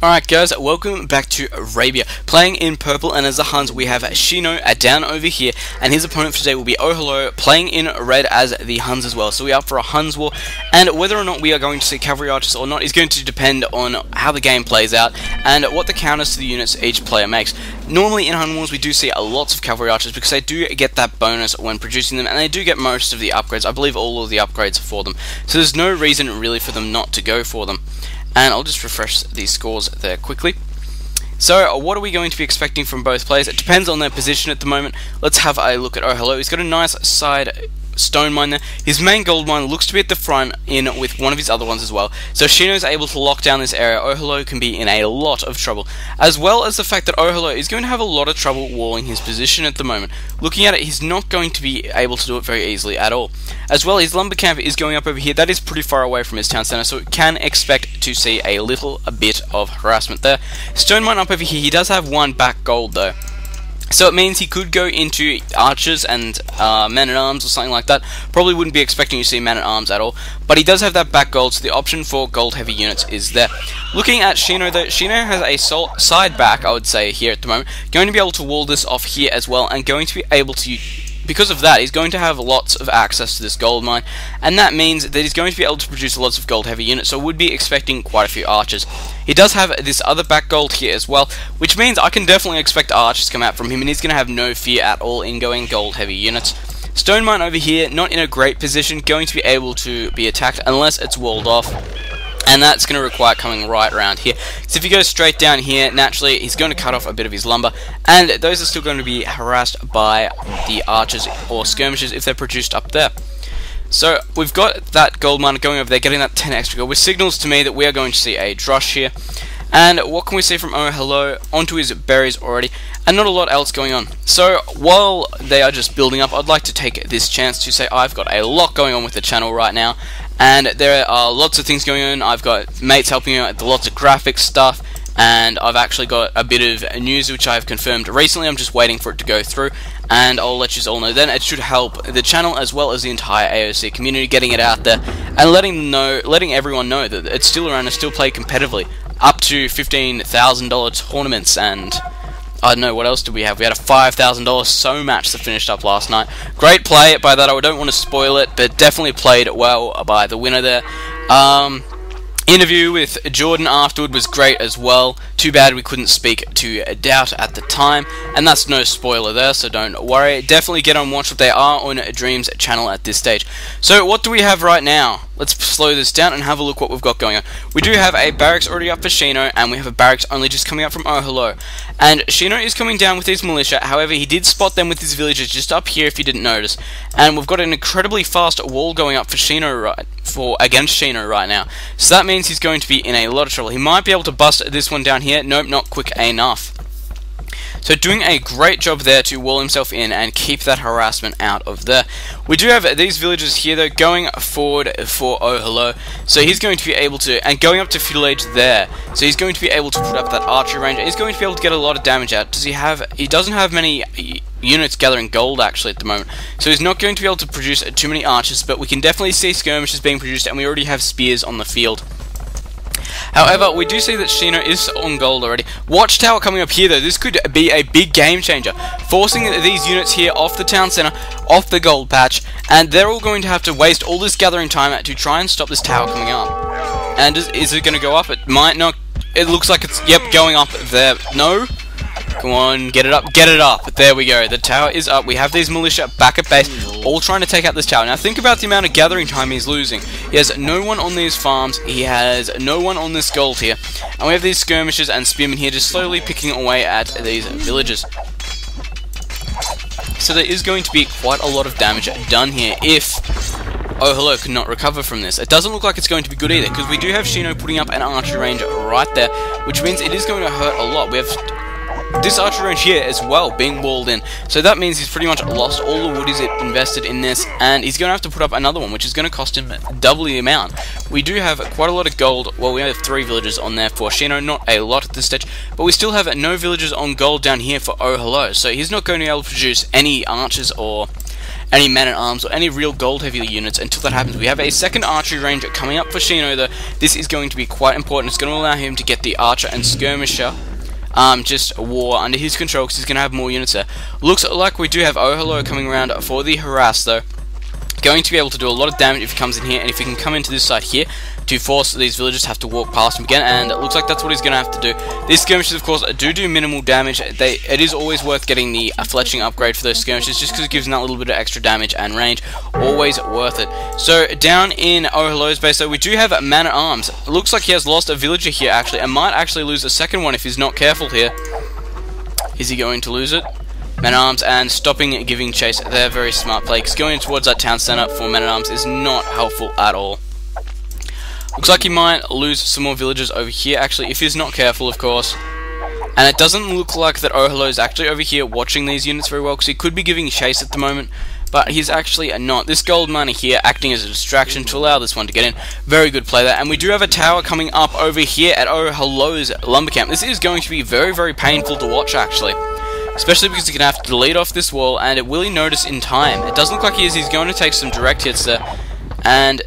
Alright guys, welcome back to Arabia. Playing in purple and as the Huns we have Shino down over here, and his opponent for today will be Oh Hello playing in red as the Huns as well. So we are up for a Huns war, and whether or not we are going to see cavalry archers or not is going to depend on how the game plays out and what the counters to the units each player makes. Normally in Hun wars we do see lots of cavalry archers because they do get that bonus when producing them, and they do get most of the upgrades. I believe all of the upgrades for them. So there's no reason really for them not to go for them. And I'll just refresh these scores there quickly. So, what are we going to be expecting from both players? It depends on their position at the moment. Let's have a look at Oh Hello. He's got a nice side stone mine there. His main gold mine looks to be at the front in with one of his other ones as well. So Shino's able to lock down this area. Oh Hello can be in a lot of trouble. As well as the fact that Oh Hello is going to have a lot of trouble walling his position at the moment. Looking at it, he's not going to be able to do it very easily at all. As well, his lumber camp is going up over here. That is pretty far away from his town center, so it can expect to see a bit of harassment there. Stone mine up over here. He does have one back gold though. So it means he could go into archers and men-at-arms or something like that. Probably wouldn't be expecting to see men-at-arms at all. But he does have that back gold, so the option for gold-heavy units is there. Looking at Shino though, Shino has a side back, I would say, here at the moment. Going to be able to wall this off here as well, and going to be able to... Because of that, he's going to have lots of access to this gold mine, and that means that he's going to be able to produce lots of gold heavy units, so would be expecting quite a few archers. He does have this other back gold here as well, which means I can definitely expect archers to come out from him, and he's going to have no fear at all in going gold heavy units. Stone mine over here, not in a great position, going to be able to be attacked unless it's walled off. And that's going to require coming right around here. So if you go straight down here, naturally, he's going to cut off a bit of his lumber. And those are still going to be harassed by the archers or skirmishers if they're produced up there. So we've got that gold miner going over there, getting that 10 extra gold, which signals to me that we are going to see a drush here. And what can we see from Oh Hello? Onto his berries already, and not a lot else going on. So while they are just building up, I'd like to take this chance to say I've got a lot going on with the channel right now, and there are lots of things going on. I've got mates helping out with lots of graphics stuff, and I've actually got a bit of news which I've confirmed recently. I'm just waiting for it to go through, and I'll let you all know then. It should help the channel as well as the entire AOC community, getting it out there and letting everyone know that it's still around and still play competitively. Up to $15,000 tournaments, and I don't know, what else did we have? We had a $5,000 so match that finished up last night. Great play by that. I don't want to spoil it, but definitely played well by the winner there. Interview with Jordan afterward was great as well. Too bad we couldn't speak to Doubt at the time, and that's no spoiler there, so don't worry. Definitely get on watch what they are on Dream's channel at this stage. So what do we have right now? Let's slow this down and have a look what we've got going on. We do have a barracks already up for Shino, and we have a barracks only just coming up from Oh Hello. And Shino is coming down with his militia. However, he did spot them with his villagers just up here if you didn't notice. And we've got an incredibly fast wall going up for Shino against Shino right now. So that means he's going to be in a lot of trouble. He might be able to bust this one down here. Nope, not quick enough. So doing a great job there to wall himself in and keep that harassment out of there. We do have these villagers here though going forward for Oh Hello. So he's going to be able to, and going up to feudal age there. So he's going to be able to put up that archery range. He's going to be able to get a lot of damage out. He doesn't have many units gathering gold actually at the moment. So he's not going to be able to produce too many archers, but we can definitely see skirmishes being produced, and we already have spears on the field. However, we do see that Shino is on gold already. Watchtower coming up here though, this could be a big game changer. Forcing these units here off the town center, off the gold patch, and they're all going to have to waste all this gathering time to try and stop this tower coming up. And is it going to go up? It might not. It looks like it's, yep, going up there. No? Come on, get it up, get it up. There we go, the tower is up. We have these militia back at base, all trying to take out this tower. Now think about the amount of gathering time he's losing. He has no one on these farms, he has no one on this gold here, and we have these skirmishers and spearmen here just slowly picking away at these villages. So there is going to be quite a lot of damage done here if Oh Hello could not recover from this. It doesn't look like it's going to be good either, because we do have Shino putting up an archery range right there, which means it is going to hurt a lot. We have this archery range here as well being walled in, so that means he's pretty much lost all the wood he's invested in this, and he's going to have to put up another one, which is going to cost him double the amount. We do have quite a lot of gold. Well, we have 3 villagers on there for Shino, not a lot at this stage, but we still have no villagers on gold down here for Oh Hello, so he's not going to be able to produce any archers or any man-at-arms or any real gold-heavy units until that happens. We have a second archery range coming up for Shino, though. This is going to be quite important. It's going to allow him to get the archer and skirmisher just war under his control, because he's going to have more units there. Looks like we do have Oholo coming around for the harass, though. Going to be able to do a lot of damage if he comes in here, and if he can come into this side here to force these villagers to have to walk past him again, and it looks like that's what he's going to have to do. These skirmishes, of course, do minimal damage. It is always worth getting the fletching upgrade for those skirmishes, just because it gives them that little bit of extra damage and range. Always worth it. So, down in Oholo's base, though, we do have man-at-arms. It looks like he has lost a villager here, actually, and might actually lose a second one if he's not careful here. Is he going to lose it? Man-at-arms and stopping giving chase. They're very smart play, because going towards that town center for man-at-arms is not helpful at all. Looks like he might lose some more villagers over here, actually, if he's not careful, of course. And it doesn't look like that Oholo is actually over here watching these units very well, because he could be giving chase at the moment, but he's actually not. This gold miner here acting as a distraction to allow this one to get in. Very good play there. And we do have a tower coming up over here at Oholo's lumber camp. This is going to be very, very painful to watch, actually. Especially because he's going to have to delete off this wall, and it will he notice in time. It doesn't look like he is. He's going to take some direct hits there, and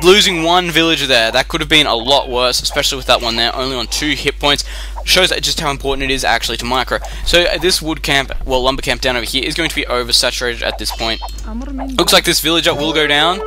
losing one villager there, that could have been a lot worse, especially with that one there, only on 2 hit points. Shows just how important it is actually to micro. So this wood camp, well, lumber camp down over here is going to be oversaturated at this point. Looks like this villager will go down.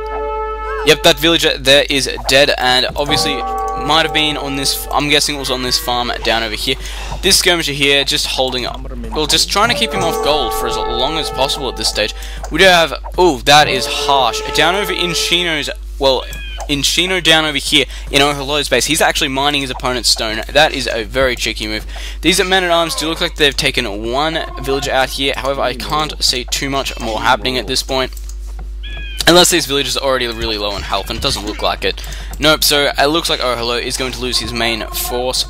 Yep, that villager there is dead, and obviously might have been on this, I'm guessing it was on this farm down over here. This skirmisher here just holding up, well, just trying to keep him off gold for as long as possible at this stage. We do have, oh, that is harsh. Down over in Shino's, well, in Shino down over here in Oholo's base, he's actually mining his opponent's stone. That is a very cheeky move. These men-at-arms do look like they've taken one villager out here, however I can't see too much more happening at this point. Unless these villagers are already really low on health, and it doesn't look like it. Nope, so it looks like Oholo is going to lose his main force.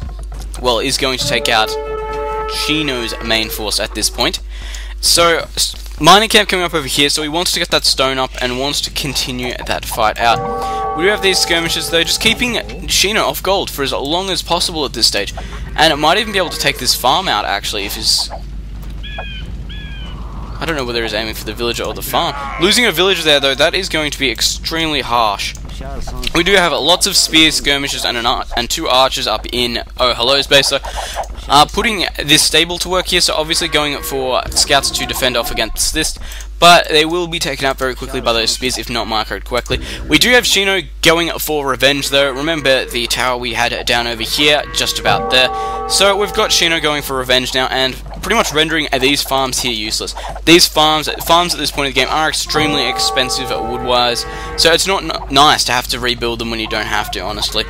Well, is going to take out Shino's main force at this point. So, mining camp coming up over here, so he wants to get that stone up and wants to continue that fight out. We do have these skirmishes, though, just keeping Shino off gold for as long as possible at this stage. And it might even be able to take this farm out, actually, if his... I don't know whether he's aiming for the villager or the farm. Losing a villager there, though, that is going to be extremely harsh. We do have lots of spears, skirmishers, and 2 archers up in Oholo's base, so putting this stable to work here, so obviously going for scouts to defend off against this, but they will be taken out very quickly by those spears if not microed correctly. We do have Shino going for revenge, though. Remember the tower we had down over here, just about there. So we've got Shino going for revenge now, and pretty much rendering these farms here useless. These farms at this point of the game are extremely expensive wood-wise, so it's not nice to have to rebuild them when you don't have to, honestly.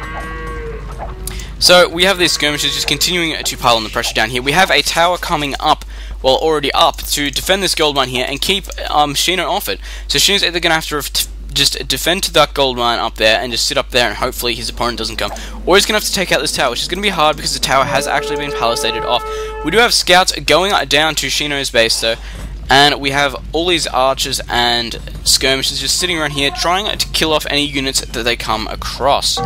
So we have these skirmishes just continuing to pile on the pressure down here. We have a tower coming up, well, already up, to defend this gold mine here and keep Shino off it. So Shino's either going to have to just defend to that gold mine up there and just sit up there and hopefully his opponent doesn't come, or he's going to have to take out this tower, which is going to be hard because the tower has actually been palisaded off. We do have scouts going down to Shino's base, though, and we have all these archers and skirmishers just sitting around here trying to kill off any units that they come across.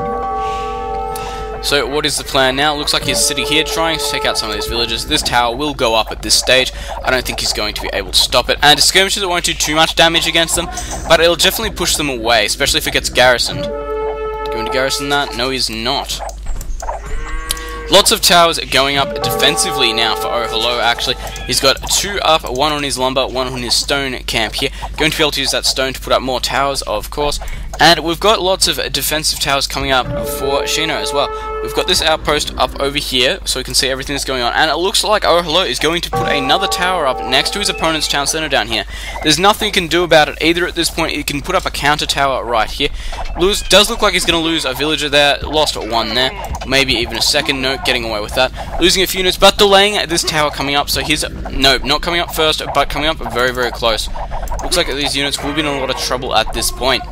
So what is the plan now? Looks like he's sitting here trying to take out some of these villagers. This tower will go up at this stage. I don't think he's going to be able to stop it. And skirmishers won't do too much damage against them, but it'll definitely push them away, especially if it gets garrisoned. Going to garrison that? No, he's not. Lots of towers going up defensively now for Oholo, actually. He's got 2 up, 1 on his lumber, 1 on his stone camp here. Going to be able to use that stone to put up more towers, of course. And we've got lots of defensive towers coming up for Shino as well. We've got this outpost up over here, so we can see everything that's going on. And it looks like Oholo is going to put another tower up next to his opponent's town center down here. There's nothing he can do about it either at this point. He can put up a counter tower right here. Does look like he's going to lose a villager there. Lost 1 there. Maybe even a second. Nope, getting away with that. Losing a few units, but delaying this tower coming up. So he's, nope, not coming up first, but coming up very, very close. Looks like these units will be in a lot of trouble at this point.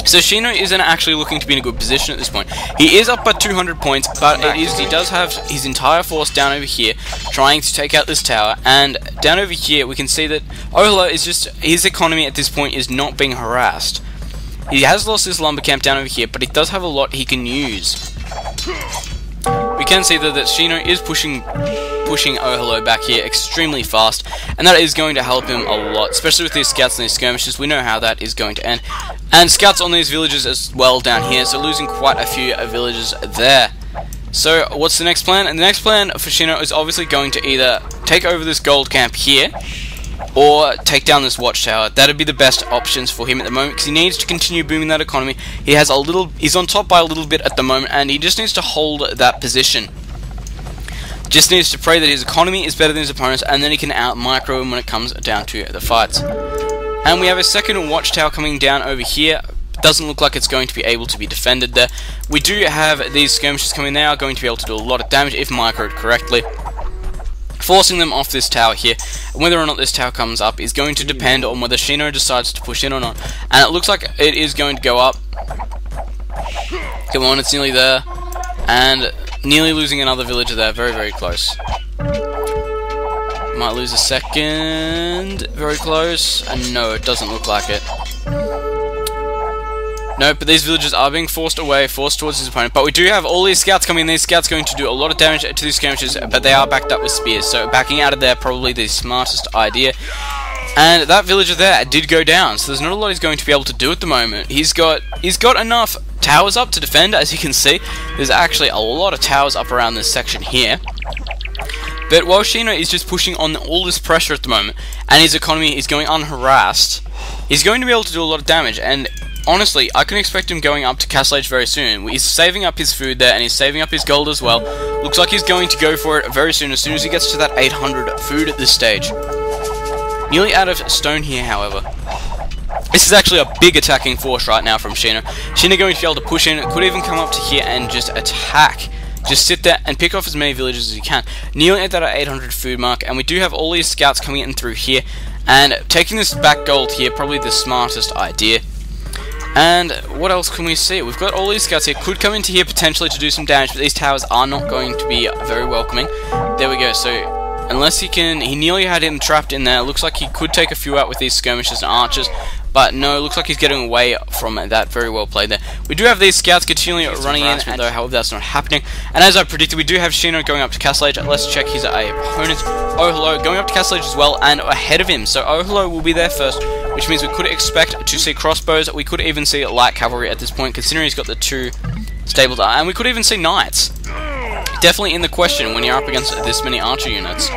So Shino isn't actually looking to be in a good position at this point. He is up by 200 points, but he does have his entire force down over here trying to take out this tower. And down over here we can see that Oholo is just, his economy at this point is not being harassed. He has lost his lumber camp down over here, but he does have a lot he can use. We can see that Shino is pushing pushing Oholo back here extremely fast, and that is going to help him a lot, especially with these scouts and these skirmishes. We know how that is going to end. And scouts on these villages as well down here, so losing quite a few villages there. So what's the next plan? And the next plan for Shino is obviously going to either take over this gold camp here, or take down this watchtower. That'd be the best options for him at the moment, because he needs to continue booming that economy. He's on top by a little bit at the moment, and he just needs to hold that position. Just needs to pray that his economy is better than his opponents, and then he can out-micro him when it comes down to the fights. And we have a second watchtower coming down over here. Doesn't look like it's going to be able to be defended there. We do have these skirmishes coming. They are going to be able to do a lot of damage if microed correctly, forcing them off this tower here. Whether or not this tower comes up is going to depend on whether Shino decides to push in or not. And it looks like it is going to go up. Come on, it's nearly there. And nearly losing another villager there. Very, very close. Might lose a second. Very close. And no, it doesn't look like it. No, but these villagers are being forced away, forced towards his opponent. But we do have all these scouts coming in. These scouts going to do a lot of damage to these skirmishes, but they are backed up with spears. So backing out of there, probably the smartest idea. And that villager there did go down, so there's not a lot he's going to be able to do at the moment. He's got enough towers up to defend, as you can see. There's actually a lot of towers up around this section here. But while Shino is just pushing on all this pressure at the moment, and his economy is going unharassed, he's going to be able to do a lot of damage. And honestly, I can expect him going up to Castle Age very soon. He's saving up his food there, and he's saving up his gold as well. Looks like he's going to go for it very soon, as soon as he gets to that 800 food at this stage. Nearly out of stone here, however. This is actually a big attacking force right now from Shino. Shino going to be able to push in, could even come up to here and just attack. Just sit there and pick off as many villages as you can. Nearly at that 800 food mark, and we do have all these scouts coming in through here. And taking this back gold here, probably the smartest idea. And what else can we see? We've got all these scouts here. Could come into here potentially to do some damage, but these towers are not going to be very welcoming. There we go. So unless he nearly had him trapped in there. Looks like he could take a few out with these skirmishes and archers. But no, looks like he's getting away from that. Very well played there. We do have these scouts continually running in, though, however, that's not happening. And as I predicted, we do have Shino going up to Castle Age. Let's check his opponent. Oholo going up to Castle Age as well, and ahead of him. So Oholo will be there first, which means we could expect to see crossbows. We could even see light cavalry at this point, considering he's got the 2 stables. And we could even see knights. Definitely in the question when you're up against this many archer units.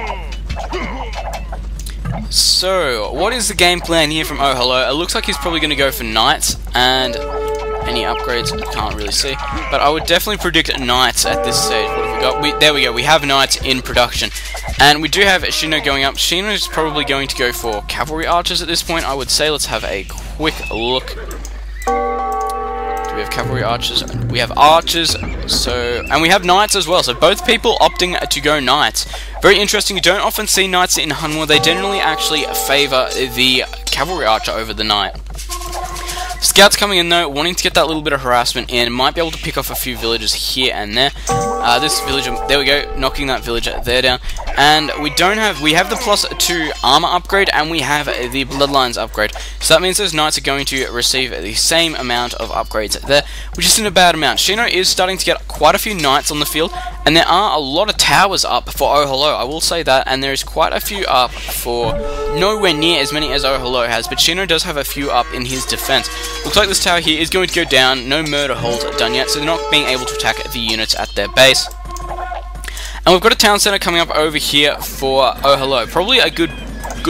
So, what is the game plan here from Oholo? It looks like he's probably going to go for knights, and any upgrades I can't really see. But I would definitely predict knights at this stage. What have we got? There we go, we have knights in production. And we do have Shino going up. Shino is probably going to go for cavalry archers at this point, I would say. Let's have a quick look. We have cavalry archers, we have archers, and we have knights as well, so both people opting to go knights. Very interesting. You don't often see knights in Hunwar. They generally actually favour the cavalry archer over the knight. Scouts coming in though, wanting to get that little bit of harassment in, might be able to pick off a few villagers here and there. This villager, there we go, knocking that villager there down. And we have the +2 armor upgrade, and we have the bloodlines upgrade. So that means those knights are going to receive the same amount of upgrades there, which isn't a bad amount. Shino is starting to get quite a few knights on the field, and there are a lot of towers up for Oholo, I will say that, and there is quite a few up for nowhere near as many as Oholo has, but Shino does have a few up in his defense. Looks like this tower here is going to go down. No murder holes done yet, so they're not being able to attack the units at their base. And we've got a town center coming up over here for Oholo. Probably a good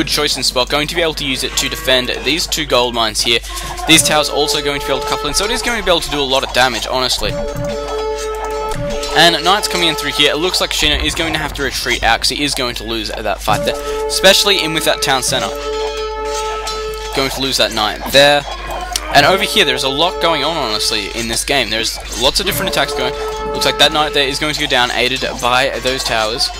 choice and spot. Going to be able to use it to defend these 2 gold mines here. These towers also going to be able to couple in, so it is going to be able to do a lot of damage, honestly. And knights coming in through here. It looks like Shino is going to have to retreat out, because he is going to lose that fight there, especially in with that town center. Going to lose that knight there. And over here, there's a lot going on, honestly, in this game. There's lots of different attacks going. Looks like that knight there is going to go down, aided by those towers.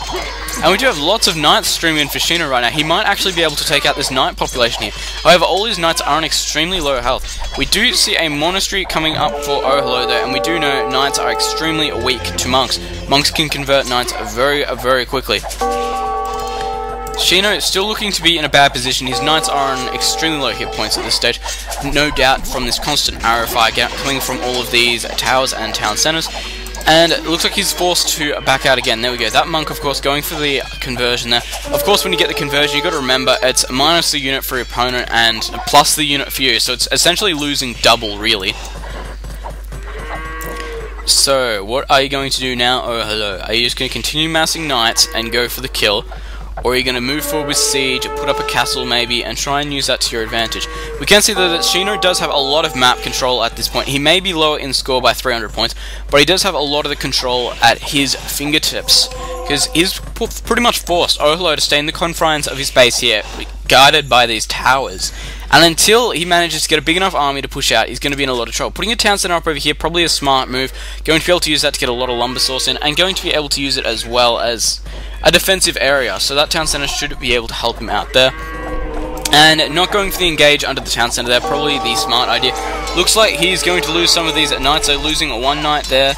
And we do have lots of knights streaming in for Shino right now. He might actually be able to take out this knight population here. However, all his knights are on extremely low health. We do see a monastery coming up for Oholo though, and we do know knights are extremely weak to monks. Monks can convert knights very, very quickly. Shino is still looking to be in a bad position. His knights are on extremely low hit points at this stage. No doubt from this constant arrow fire coming from all of these towers and town centers. And it looks like he's forced to back out again. There we go. That monk, of course, going for the conversion there. Of course, when you get the conversion, you've got to remember it's minus the unit for your opponent and plus the unit for you. So it's essentially losing double, really. So, what are you going to do now? Oh, hello. Are you just going to continue massing knights and go for the kill? Or are you going to move forward with siege, put up a castle maybe, and try and use that to your advantage? We can see that Shino does have a lot of map control at this point. He may be lower in score by 300 points, but he does have a lot of the control at his fingertips. Because he's pretty much forced Oholo to stay in the confines of his base here, guarded by these towers. And until he manages to get a big enough army to push out, he's going to be in a lot of trouble. Putting a town center up over here, probably a smart move. Going to be able to use that to get a lot of lumber source in, and going to be able to use it as well as a defensive area. So that town center should be able to help him out there. And not going for the engage under the town center there, probably the smart idea. Looks like he's going to lose some of these knights, so losing one knight there.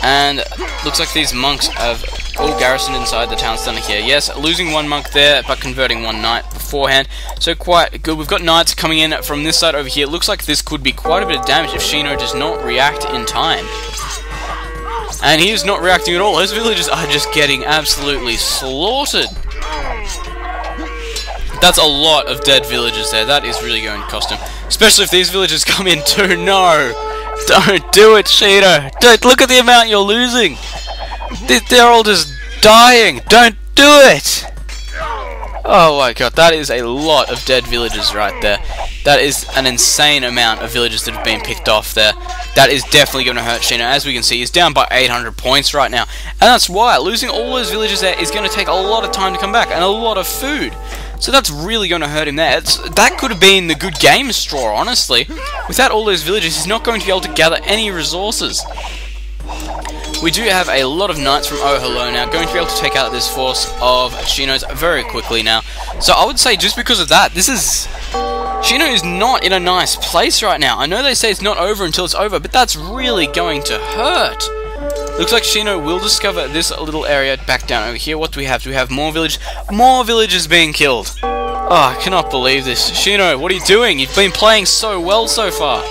And looks like these monks have all garrisoned inside the town center here. Yes, losing one monk there, but converting one knight beforehand. So quite good. We've got knights coming in from this side over here. Looks like this could be quite a bit of damage if Shino does not react in time. And he is not reacting at all. His villagers are just getting absolutely slaughtered. That's a lot of dead villagers there. That is really going to cost him. Especially if these villagers come in too. No! Don't do it, Shino! Don't look at the amount you're losing! They're all just dying! Don't do it! Oh my god, that is a lot of dead villagers right there. That is an insane amount of villagers that have been picked off there. That is definitely going to hurt Shino. As we can see, he's down by 800 points right now. And that's why losing all those villagers there is going to take a lot of time to come back, and a lot of food. So that's really going to hurt him there. That could have been the good game straw, honestly. Without all those villagers, he's not going to be able to gather any resources. We do have a lot of knights from Oholo now, going to be able to take out this force of Shino's very quickly now. So I would say just because of that, Shino is not in a nice place right now. I know they say it's not over until it's over, but that's really going to hurt. Looks like Shino will discover this little area back down over here. What do we have? Do we have more villagers being killed? Oh, I cannot believe this. Shino, what are you doing? You've been playing so well so far.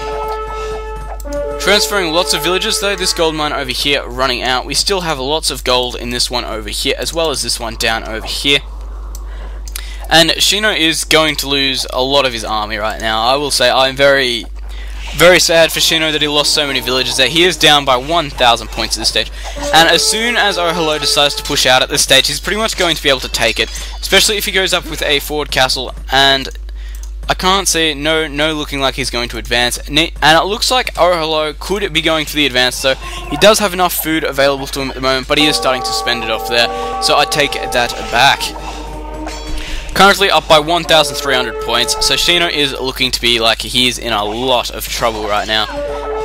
Transferring lots of villagers though, this gold mine over here running out. We still have lots of gold in this one over here, as well as this one down over here. And Shino is going to lose a lot of his army right now. I will say I'm very sad for Shino that he lost so many villagers there. He is down by 1,000 points at this stage. And as soon as Oholo decides to push out at this stage, he's pretty much going to be able to take it. Especially if he goes up with a forward castle, and I can't see no looking like he's going to advance. And it looks like Oholo could be going for the advance, so he does have enough food available to him at the moment, but he is starting to spend it off there. So I take that back. Currently up by 1,300 points, so Shino is looking to be like he is in a lot of trouble right now.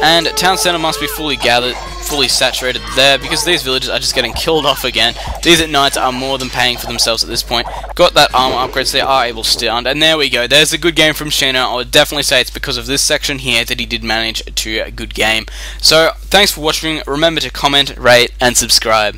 And town center must be fully gathered, fully saturated there, because these villagers are just getting killed off again. These knights are more than paying for themselves at this point. Got that armor upgrade, so they are able to stand. And there we go, there's a good game from Shino. I would definitely say it's because of this section here that he did manage to a good game. So, thanks for watching. Remember to comment, rate, and subscribe.